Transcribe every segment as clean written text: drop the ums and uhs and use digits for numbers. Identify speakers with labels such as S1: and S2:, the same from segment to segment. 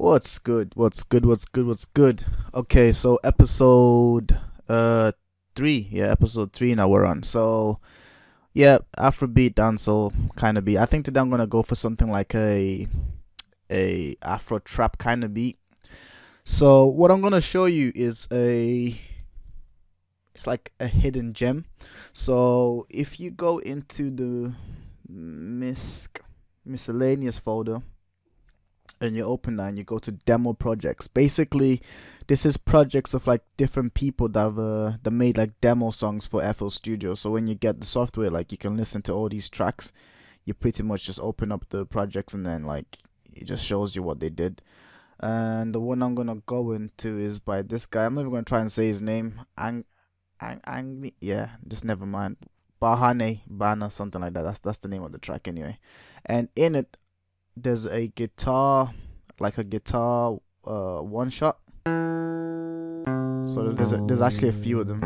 S1: What's good? What's good? What's good? What's good? Okay, so episode 3. Yeah, episode 3 now we're on. So, yeah, Afrobeat dancehall kind of beat. I think today I'm going to go for something like a Afro trap kind of beat. So, what I'm going to show you is a it's like a hidden gem. So, if you go into the miscellaneous folder and you open that and you go to demo projects. Basically, this is projects of like different people that made like demo songs for FL Studio. So when you get the software, like you can listen to all these tracks. You pretty much just open up the projects and then like it just shows you what they did. And the one I'm gonna go into is by this guy. I'm not even gonna try and say his name. Yeah, just never mind. Bahane Bana, something like that. That's the name of the track anyway. And in it, there's a guitar, like a guitar one shot. So there's actually a few of them.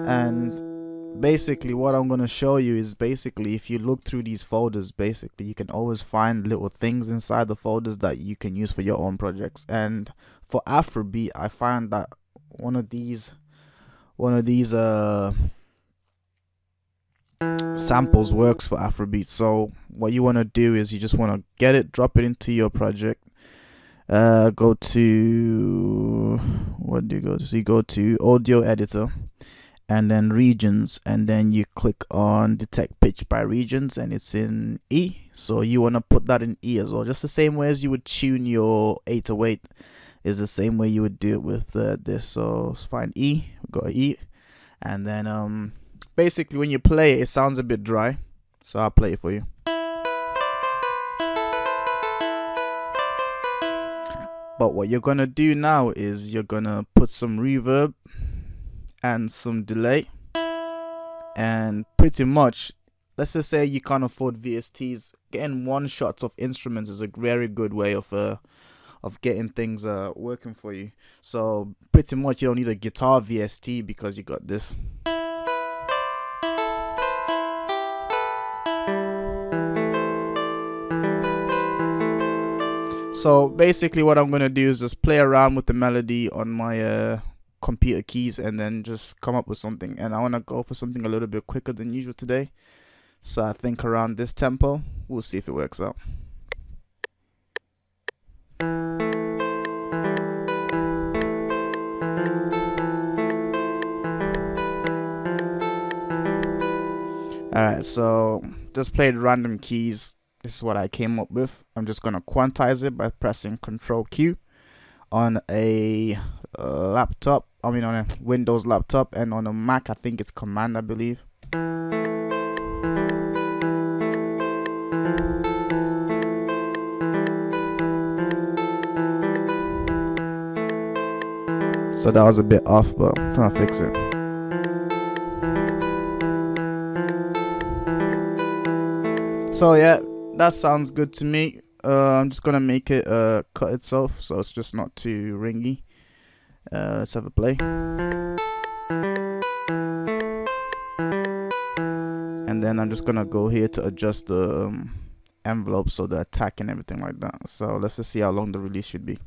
S1: And basically what I'm gonna show you is basically if you look through these folders, basically you can always find little things inside the folders that you can use for your own projects. And for Afrobeat, I find that one of these samples works for Afrobeat. So what you want to do is you just want to get it, drop it into your project. Go to what do you go to? So you go to audio editor and then regions, and then you click on detect pitch by regions, and it's in E. So you want to put that in E as well, just the same way as you would tune your 808 is the same way you would do it with this. So find E, go E, and then basically when you play it, it sounds a bit dry, so I'll play it for you. But what you're gonna do now is you're gonna put some reverb and some delay, and pretty much, let's just say you can't afford VSTs, getting one shots of instruments is a very good way of getting things working for you. So pretty much you don't need a guitar VST because you got this. So basically what I'm going to do is just play around with the melody on my computer keys and then just come up with something. And I want to go for something a little bit quicker than usual today. So I think around this tempo, we'll see if it works out. Alright, so just played random keys. This is what I came up with. I'm just going to quantize it by pressing Control Q on a laptop. I mean on a Windows laptop, and on a Mac I think it's Command, I believe. So that was a bit off, but I'm trying to fix it. So yeah, that sounds good to me. I'm just gonna make it cut itself, so it's just not too ringy. Let's have a play. And then I'm just gonna go here to adjust the envelope, so the attack and everything like that. So let's just see how long the release should be.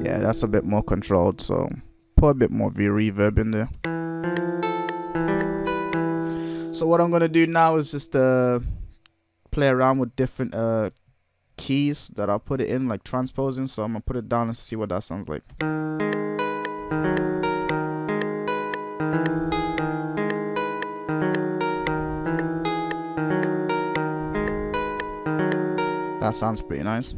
S1: Yeah, that's a bit more controlled, so put a bit more reverb in there. So what I'm gonna do now is just play around with different keys that I'll put it in, like transposing. So I'm gonna put it down and see what that sounds like. That sounds pretty nice.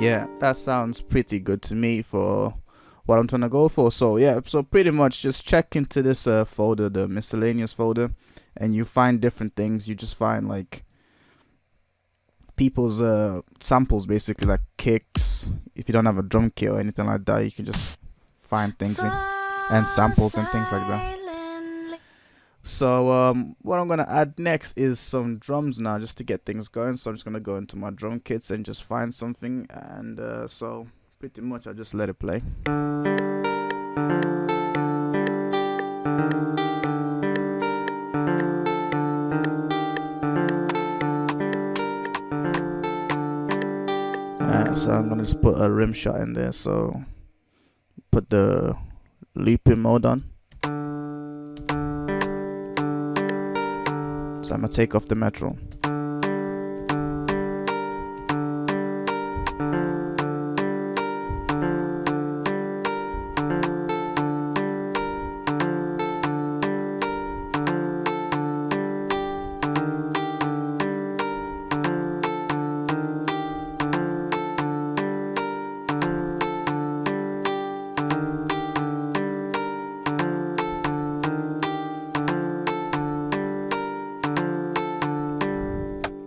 S1: Yeah, that sounds pretty good to me for what I'm trying to go for. So yeah, so pretty much just check into this folder, the miscellaneous folder, and you find different things. You just find like people's samples, basically, like kicks. If you don't have a drum kit or anything like that, you can just find things in, and samples and things like that. So what I'm gonna add next is some drums now, just to get things going. So I'm just gonna go into my drum kits and just find something, and so pretty much I just let it play. So I'm gonna just put a rim shot in there. So put the looping mode on. So I'm gonna take off the metro.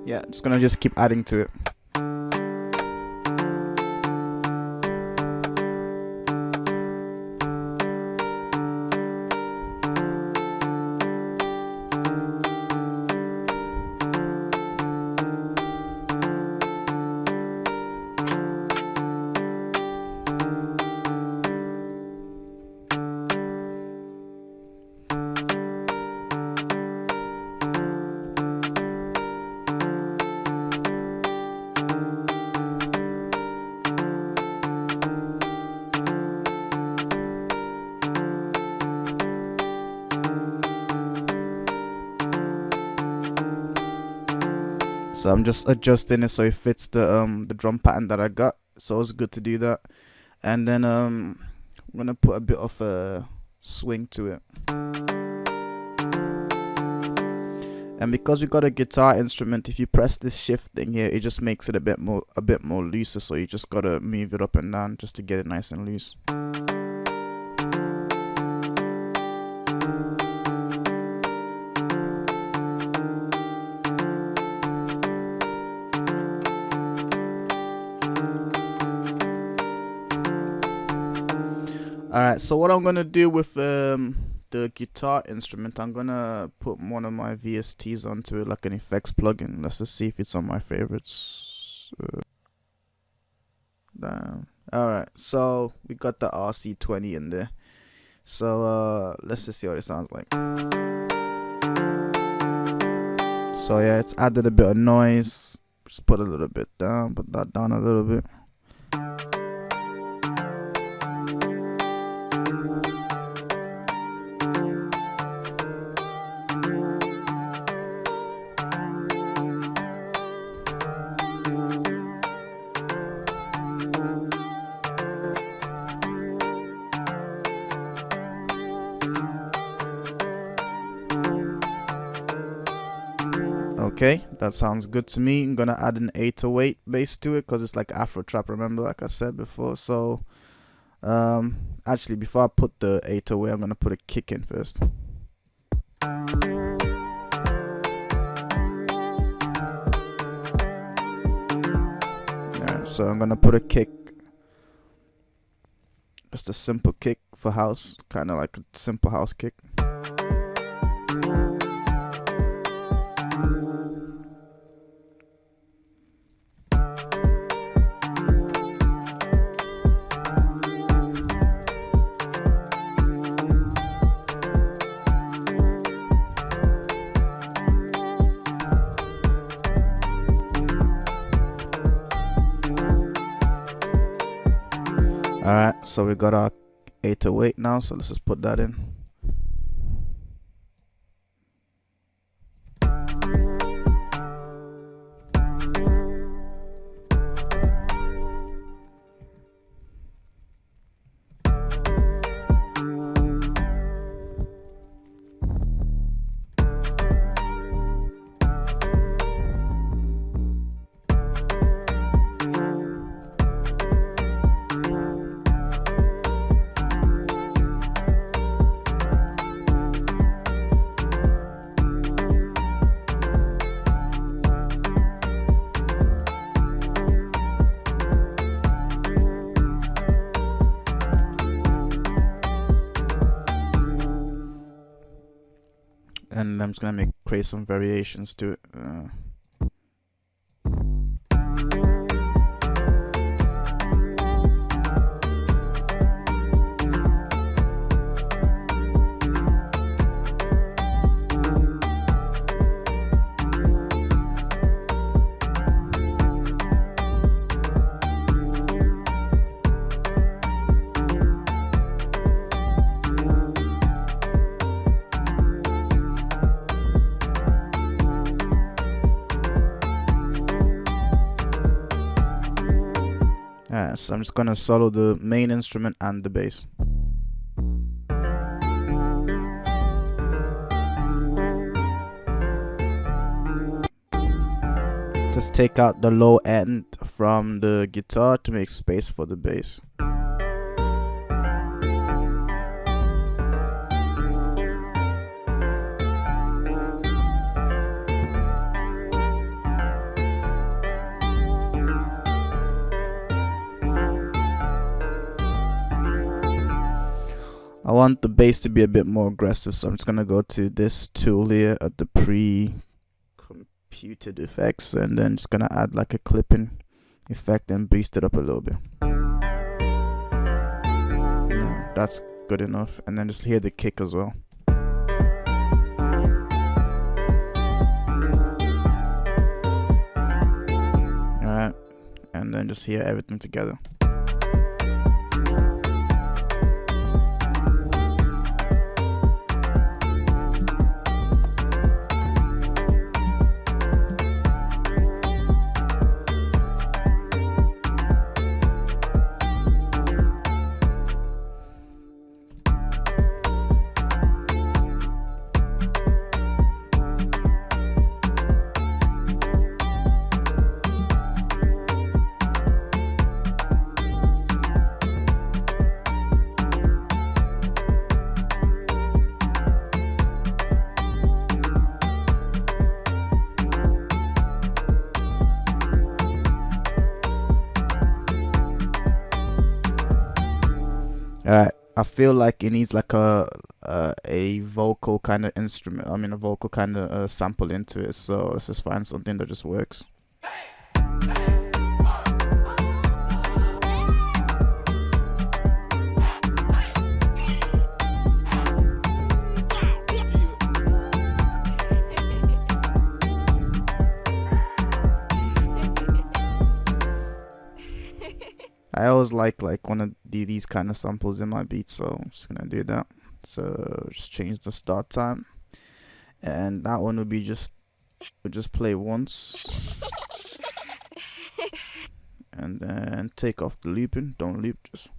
S1: Yeah, just gonna keep adding to it. So I'm just adjusting it so it fits the drum pattern that I got. So it's good to do that. And then I'm gonna put a bit of a swing to it. And because we got a guitar instrument, if you press this shift thing here, it just makes it a bit more looser. So you just gotta move it up and down just to get it nice and loose. Alright, so what I'm gonna do with the guitar instrument, I'm gonna put one of my VSTs onto it, like an effects plugin. Let's just see if it's on my favorites. Alright, so we got the RC20 in there. So let's just see what it sounds like. So yeah, it's added a bit of noise. Just put a little bit down, put that down a little bit. Okay, that sounds good to me. I'm gonna add an 808 bass to it because it's like Afro trap, remember, like I said before. So actually, before I put the 808, I'm gonna put a kick in first. Alright, so I'm gonna put a kick, just a simple kick for house, kind of like a simple house kick. Alright, so we got our 808 now, so let's just put that in. and I'm just gonna create some variations to it. So I'm just gonna solo the main instrument and the bass. Just take out the low end from the guitar to make space for the bass. I want the bass to be a bit more aggressive, so I'm just gonna go to this tool here at the pre-computed effects, and then just gonna add like a clipping effect and boost it up a little bit. Yeah, that's good enough. And then just hear the kick as well. Alright, and then just hear everything together. Alright, I feel like it needs like a vocal kind of instrument. I mean, a vocal kind of sample into it. So let's just find something that just works. I always like one of these kind of samples in my beats, so I'm just gonna do that. So just change the start time, and that one would be we'll just play once, and then take off the looping. Don't loop, just.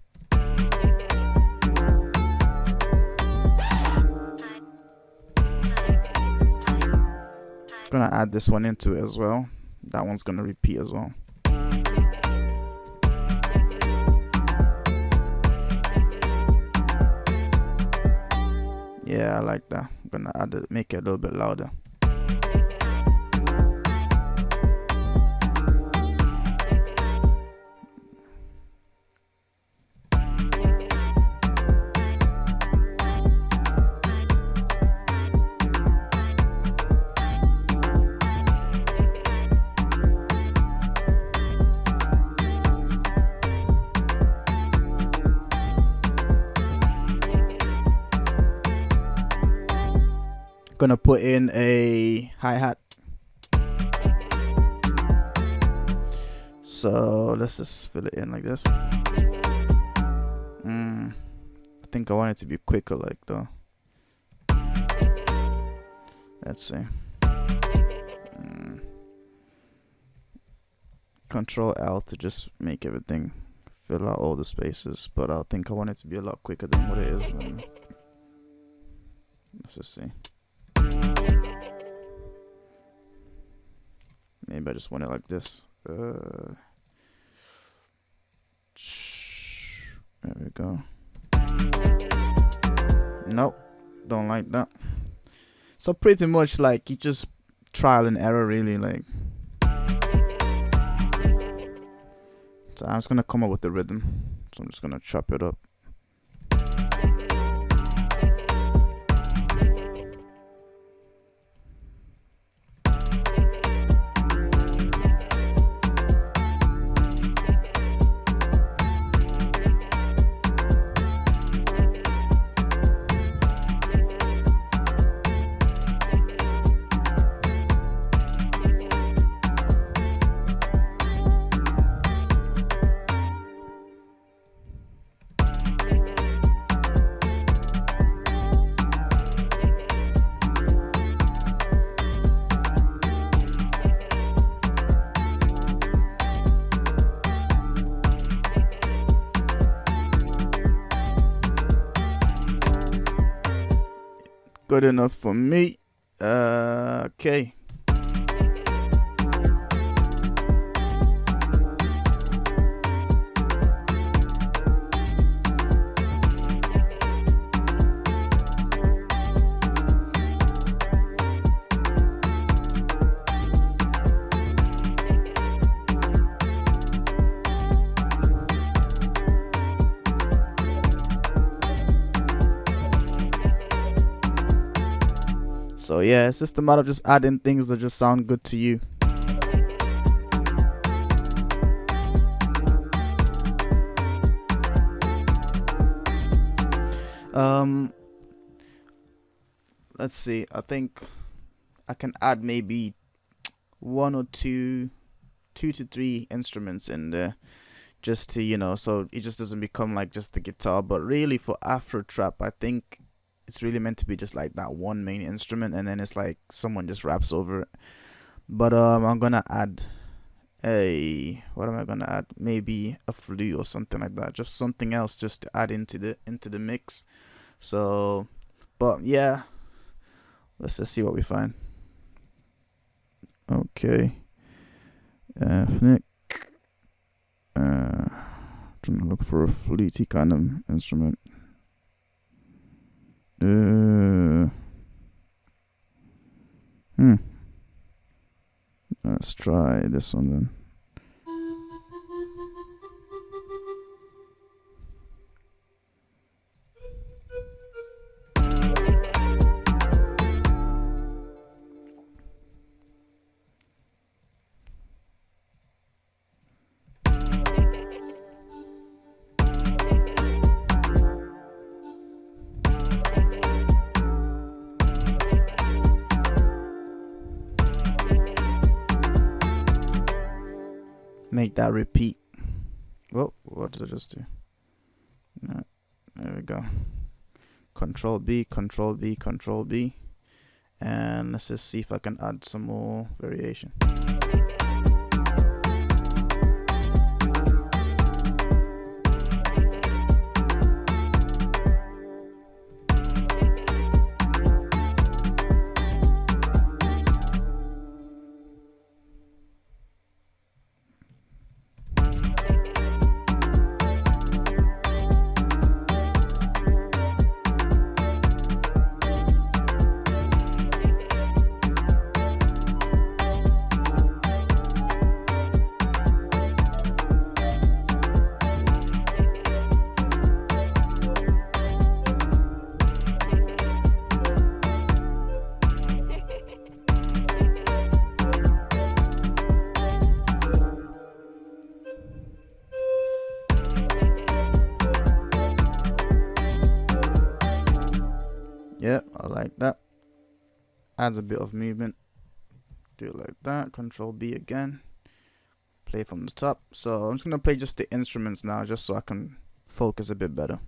S1: Gonna add this one into it as well. That one's gonna repeat as well. Yeah, I like that. I'm gonna add it, make it a little bit louder. Gonna put in a hi-hat. So let's just fill it in like this. I think I want it to be quicker, like though. Let's see. Control L to just make everything fill out all the spaces, but I think I want it to be a lot quicker than what it is. Let's just see. Maybe I just want it like this. There we go. Nope, don't like that. So pretty much like you just trial and error, really. Like, so I'm just gonna come up with the rhythm. So I'm just gonna chop it up. good enough for me. Okay. So yeah, it's just a matter of just adding things that just sound good to you. Let's see. I think I can add maybe one or two to three instruments in there, just to, so it just doesn't become like just the guitar. But really, for Afro trap, I think it's really meant to be just like that one main instrument, and then it's like someone just raps over it. But I'm gonna add what am I gonna add? Maybe a flute or something like that. Just something else just to add into the mix. So, but yeah, let's just see what we find. Okay. Nick. Trying to look for a fluty kind of instrument. Let's try this one then. Make that repeat. Whoa, what did I just do? No, there we go. Control B, Control B, Control B. And let's just see if I can add some more variation. Yeah, I like that. Adds a bit of movement. Do it like that. Control B again. Play from the top. So I'm just gonna play just the instruments now, just so I can focus a bit better.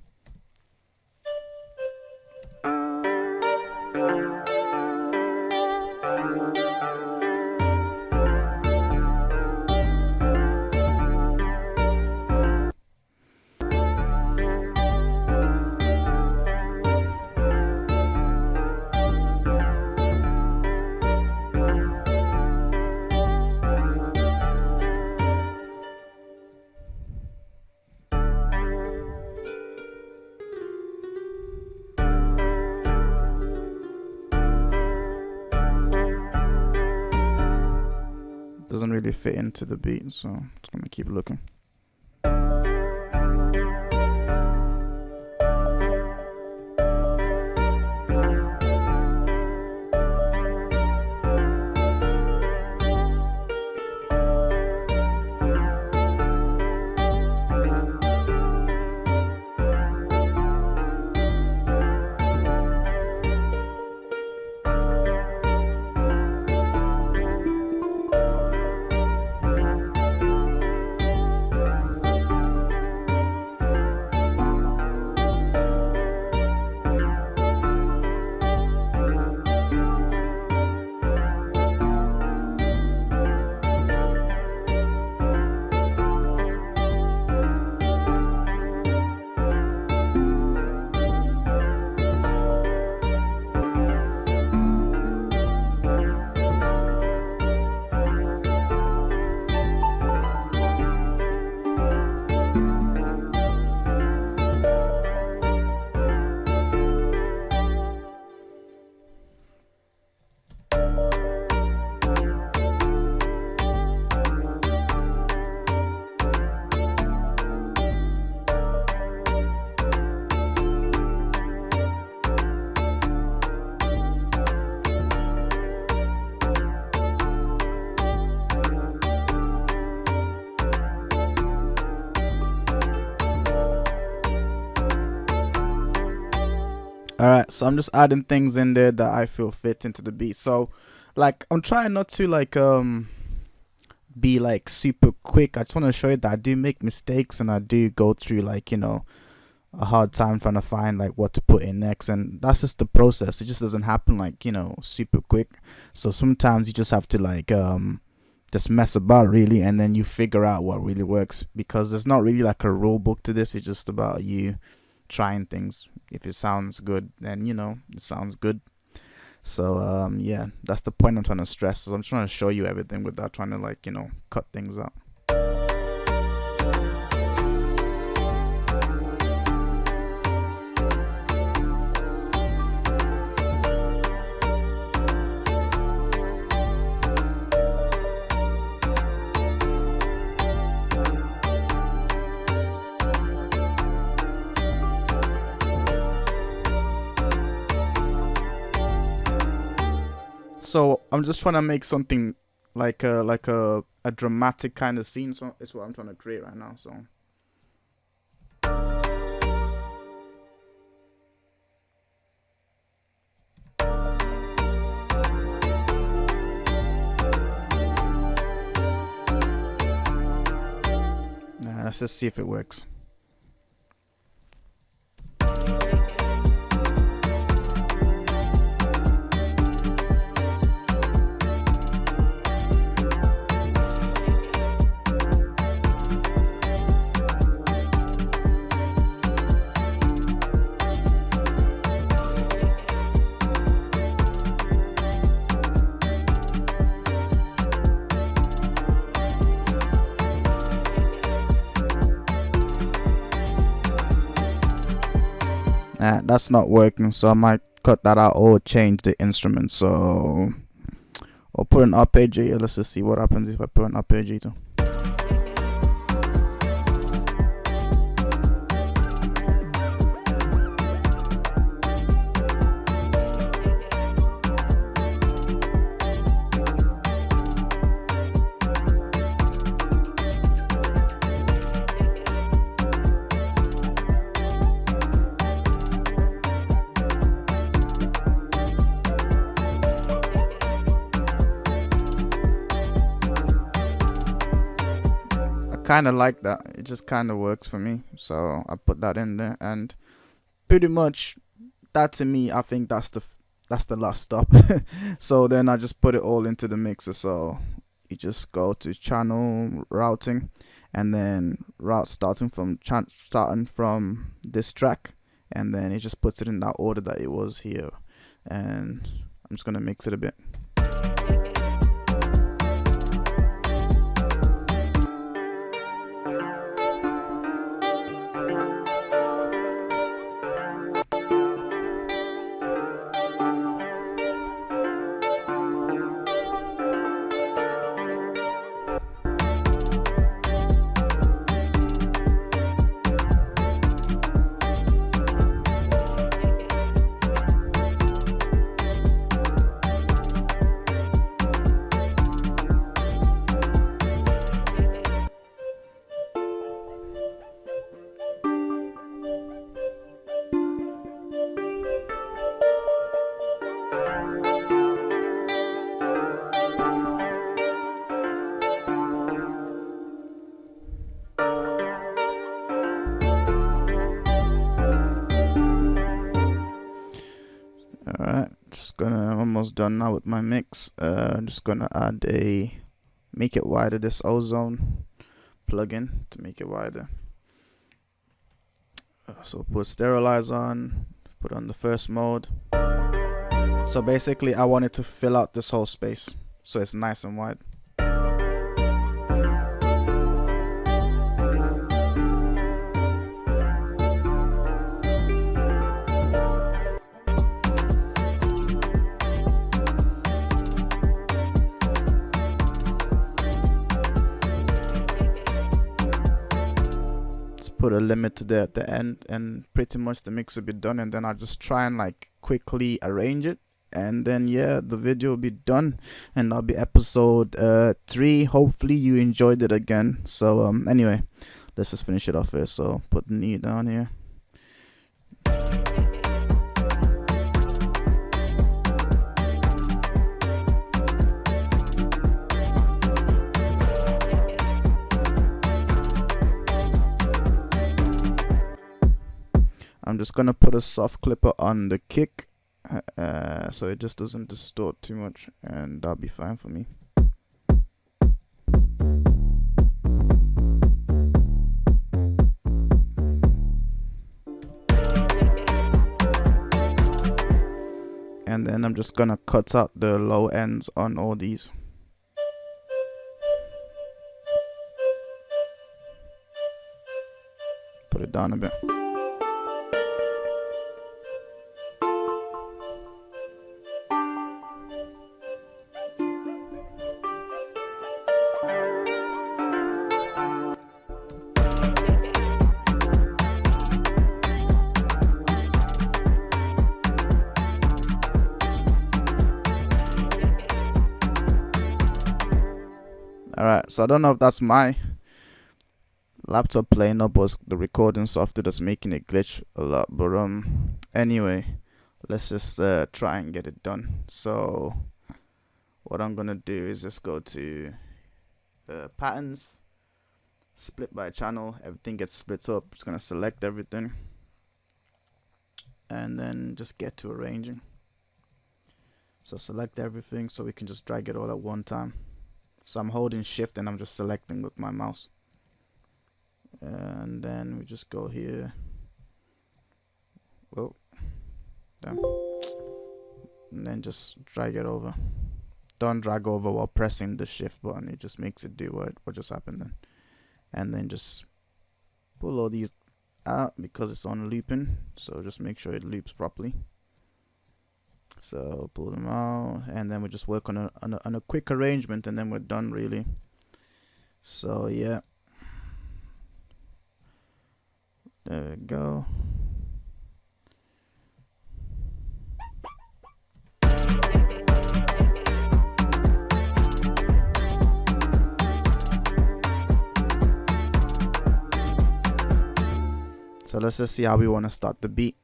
S1: Doesn't really fit into the beat, so I'm just gonna keep looking. All right, so I'm just adding things in there that I feel fit into the beat. So, like, I'm trying not to like be like super quick. I just want to show you that I do make mistakes and I do go through like a hard time trying to find like what to put in next, and that's just the process. It just doesn't happen like super quick. So sometimes you just have to like just mess about really, and then you figure out what really works, because there's not really like a rule book to this. It's just about you trying things. If it sounds good, then it sounds good. So yeah, that's the point I'm trying to stress. So I'm trying to show you everything without trying to like cut things out. So I'm just trying to make something like a dramatic kind of scene. So it's what I'm trying to create right now. So let's just see if it works. That's not working, so I might cut that out or change the instrument. So I'll put an arpeggio. Let's just see what happens if I put an arpeggio. Kind of like that. It just kind of works for me, so I put that in there, and pretty much that, to me, I think that's the last stop. So then I just put it all into the mixer. So you just go to channel routing, and then route starting from this track, and then it just puts it in that order that it was here. And I'm just gonna mix it a bit. Alright, almost done now with my mix. I'm just gonna add make it wider, this ozone plugin to make it wider. So put sterilize on, put on the first mode. So basically I want it to fill out this whole space, so it's nice and wide. Put a limit to at the end, and pretty much the mix will be done, and then I'll just try and like quickly arrange it, and then yeah, the video will be done, and that'll be episode 3. Hopefully you enjoyed it again. So anyway, let's just finish it off here. So put the knee down here. just gonna put a soft clipper on the kick, so it just doesn't distort too much, and that'll be fine for me. And then I'm just gonna cut out the low ends on all these. Put it down a bit. Alright, so I don't know if that's my laptop playing up or the recording software that's making it glitch a lot, but anyway, let's just try and get it done. So what I'm gonna do is just go to patterns, split by channel, everything gets split up. Just gonna select everything and then just get to arranging. So select everything so we can just drag it all at one time. So I'm holding shift and I'm just selecting with my mouse. And then we just go here. Whoa. Damn. And then just drag it over. Don't drag over while pressing the shift button. It just makes it do what just happened then. And then just pull all these out because it's on looping. So just make sure it loops properly. So pull them out, and then we just work on a quick arrangement, and then we're done really. So yeah, there we go. So let's just see how we want to start the beat.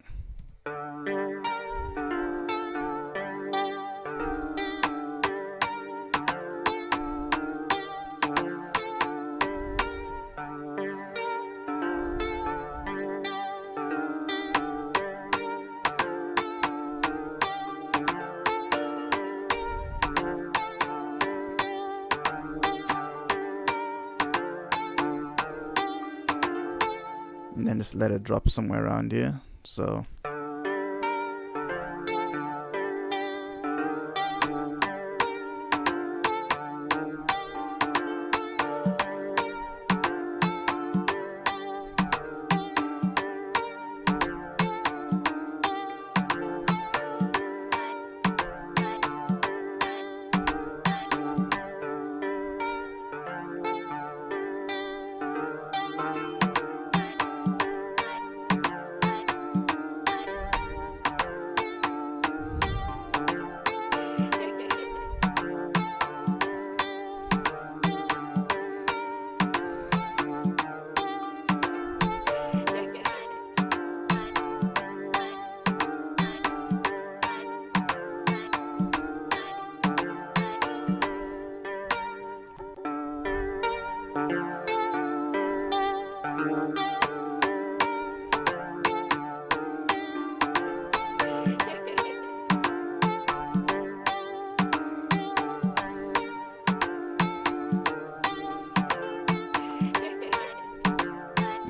S1: And then just let it drop somewhere around here. So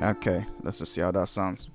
S1: okay, let's just see how that sounds.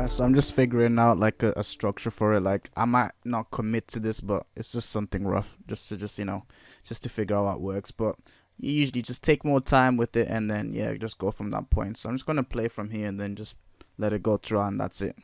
S1: So I'm just figuring out like a structure for it. Like I might not commit to this, but it's just something rough, just just to figure out what works. But you usually just take more time with it, and then yeah, just go from that point. So I'm just gonna play from here, and then just let it go through, and that's it.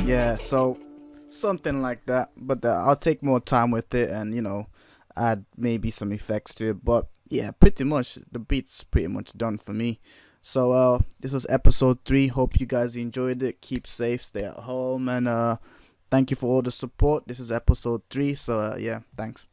S1: Yeah, so something like that. But I'll take more time with it, and add maybe some effects to it. But yeah, pretty much the beat's pretty much done for me. So this was episode 3. Hope you guys enjoyed it. Keep safe, stay at home, and thank you for all the support. This is episode 3. So yeah, thanks.